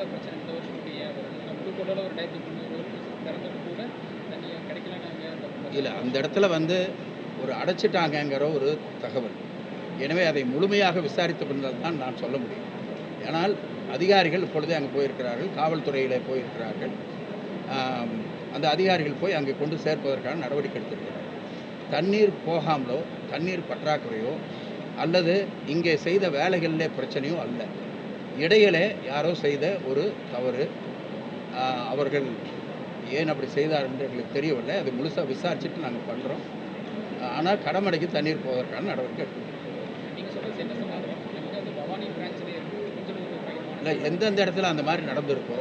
பிரச்சனை இந்த வருஷம் புதுக்கோட்டையில் ஒரு 2300 திறந்தது கூட தண்ணி கிடைக்கலன்னு இல்லை, அந்த இடத்துல ஒரு அடைச்சிட்டாங்கங்கிற ஒரு தகவல். எனவே அதை முழுமையாக விசாரித்த பின்னர் தான் நான் சொல்ல முடியும். ஆனால் அதிகாரிகள் இப்பொழுதே அங்கே போயிருக்கிறார்கள், காவல்துறையிலே போயிருக்கிறார்கள். அந்த அதிகாரிகள் போய் அங்கே கொண்டு சேர்ப்பதற்கான நடவடிக்கை எடுத்திருக்கிறார்கள். தண்ணீர் போகாமலோ தண்ணீர் பற்றாக்குறையோ அல்லது இங்கே செய்த வேலைகளிலே பிரச்சனையோ அல்ல. இடையிலே யாரோ செய்த ஒரு தவறு. அவர்கள் ஏன் அப்படி செய்தார் என்று எங்களுக்கு தெரியவில்லை. அது முழுசாக விசாரிச்சுட்டு நாங்கள் பண்ணுறோம். ஆனால் கடமடைக்கு தண்ணீர் போவதற்கான நடவடிக்கை எடுக்கணும். இல்லை, எந்தெந்த இடத்துல அந்த மாதிரி நடந்திருக்கோ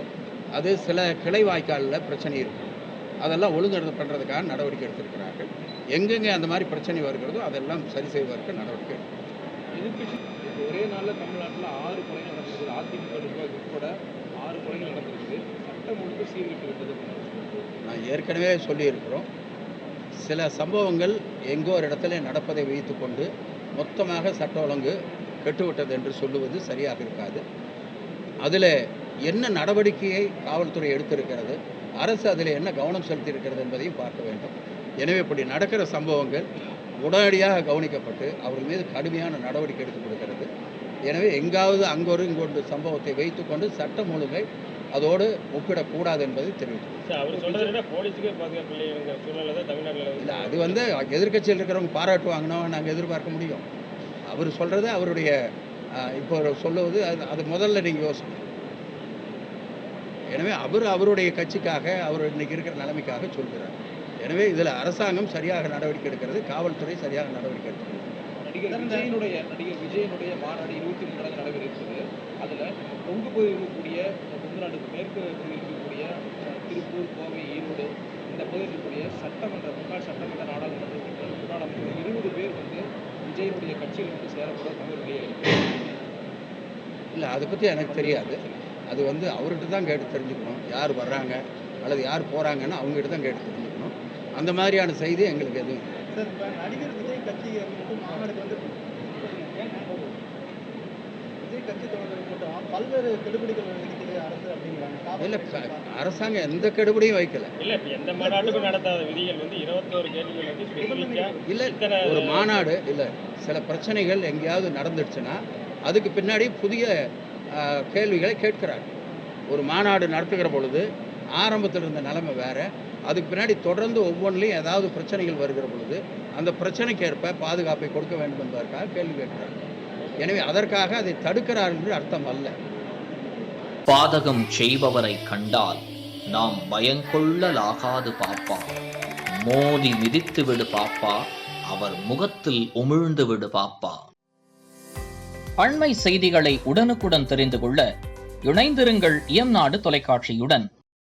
அது சில கிளை வாய்க்காலில் பிரச்சனை இருக்கும். அதெல்லாம் ஒழுங்கு பண்ணுறதுக்காக நடவடிக்கை எடுத்திருக்கிறார்கள். எங்கெங்கே அந்த மாதிரி பிரச்சனை வருகிறதோ அதெல்லாம் சரி செய்வதற்கு நடவடிக்கை எடுக்கும். ஒரே நாளில் தமிழ்நாட்டில் 6 கொலைகள் நடந்திருக்குது. அதிமுக நிர்வாகி உட்பட 6 கொலைகள் நடந்திருக்குது. சட்டம் ஒழுங்கு சீர்கிட்டு விட்டது. நான் ஏற்கனவே சொல்லியிருக்கிறோம், சில சம்பவங்கள் எங்கோ ஒரு இடத்துல நடப்பதை வைத்துக்கொண்டு மொத்தமாக சட்ட ஒழுங்கு கெட்டுவிட்டது என்று சொல்லுவது சரியாக இருக்காது. அதில் என்ன நடவடிக்கையை காவல்துறை எடுத்திருக்கிறது, அரசு அதில் என்ன கவனம் செலுத்தியிருக்கிறது என்பதையும் பார்க்க வேண்டும். எனவே இப்படி நடக்கிற சம்பவங்கள் உடனடியாக கவனிக்கப்பட்டு அவர்கள் மீது கடுமையான நடவடிக்கை எடுத்துக் கொடுக்கிறது. எனவே எங்காவது அங்கொரு இங்கொரு சம்பவத்தை வைத்துக்கொண்டு சட்டம் ஒழுங்கை அதோடு ஒப்பிடக்கூடாது என்பதை தெரிவித்தோம். இல்லை, அது எதிர்கட்சியில் இருக்கிறவங்க பாராட்டுவாங்கன்னா நாங்கள் எதிர்பார்க்க முடியும். அவர் சொல்கிறது அவருடைய இப்போ சொல்லுவது அது முதல்ல நீங்கள் யோசிக்கணும். எனவே அவருடைய கட்சிக்காக அவர் இன்னைக்கு இருக்கிற நிலைமைக்காக சொல்கிறார். எனவே இதில் அரசாங்கம் சரியாக நடவடிக்கை எடுக்கிறது, காவல்துறை சரியாக நடவடிக்கை எடுக்கிறது. நடிகர் விஜயனுடைய மாநாடு 23 நடைபெறுகிறது. அதில் தொங்கு பகுதியில் இருக்கக்கூடிய தமிழ்நாடு மேற்கு பகுதியில் இருக்கக்கூடிய திருப்பூர், கோவை, ஈரோடு இந்த பகுதியில் இருக்கக்கூடிய முன்னாள் சட்டமன்ற நாடாளுமன்ற முன்னாள் 20 பேர் விஜயனுடைய கட்சியில் சேரப்பட தவறு. இல்லை, அதை பற்றி எனக்கு தெரியாது. அது அவர்கிட்ட தான் கேட்டு தெரிஞ்சுக்கணும். யார் வர்றாங்க அல்லது யார் போகிறாங்கன்னு அவங்ககிட்ட தான் கேட்டு தெரிஞ்சுக்கணும். அந்த மாதிரியான செய்தி எங்களுக்கு எதுவும் சார். இப்போ நடிகர் விஜய் கட்சி மாநாடுக்கு விஜய் கட்சி தொடர்பு மட்டும் பல்வேறு கெடுபிடிகள் விதிக்குது அரசு அப்படிங்கிறாங்க. இல்லை, அரசாங்கம் எந்த கெடுபடியும் வைக்கல. இல்லை, எந்த மாநாட்டுக்கும் நடத்தாத விதிகள் 21 கேள்விகள் இல்லை, ஒரு மாநாடு இல்லை, சில பிரச்சனைகள் எங்கேயாவது நடந்துடுச்சுன்னா அதுக்கு பின்னாடி புதிய கேள்விகளை கேட்கிறாங்க. ஒரு மாநாடு நடத்துகிற பொழுது ஆரம்பத்தில் இருந்த நிலைமை வேறு, அதுக்கு பின்னாடி தொடர்ந்து ஒவ்வொன்றிலையும் ஏதாவது பிரச்சனைகள் வருகிற பொழுது அந்த பிரச்சனைக்கு ஏற்ப பாதுகாப்பை கொடுக்க வேண்டும் என்பதற்காக கேள்வி கேட்கிறாங்க. எனவே அதற்காக அதை தடுக்கிறார் என்று அர்த்தம் அல்ல. பாதகம் செய்பவரை கண்டால் நாம் பயங்கொள்ளலாகாது பாப்பா, மோதி மிதித்து விடு பாப்பா, அவர் முகத்தில் உமிழ்ந்து விடு பாப்பா. அண்மை செய்திகளை உடனுக்குடன் தெரிந்து கொள்ள இணைந்திருங்கள் இயம்நாடு தொலைக்காட்சியுடன்.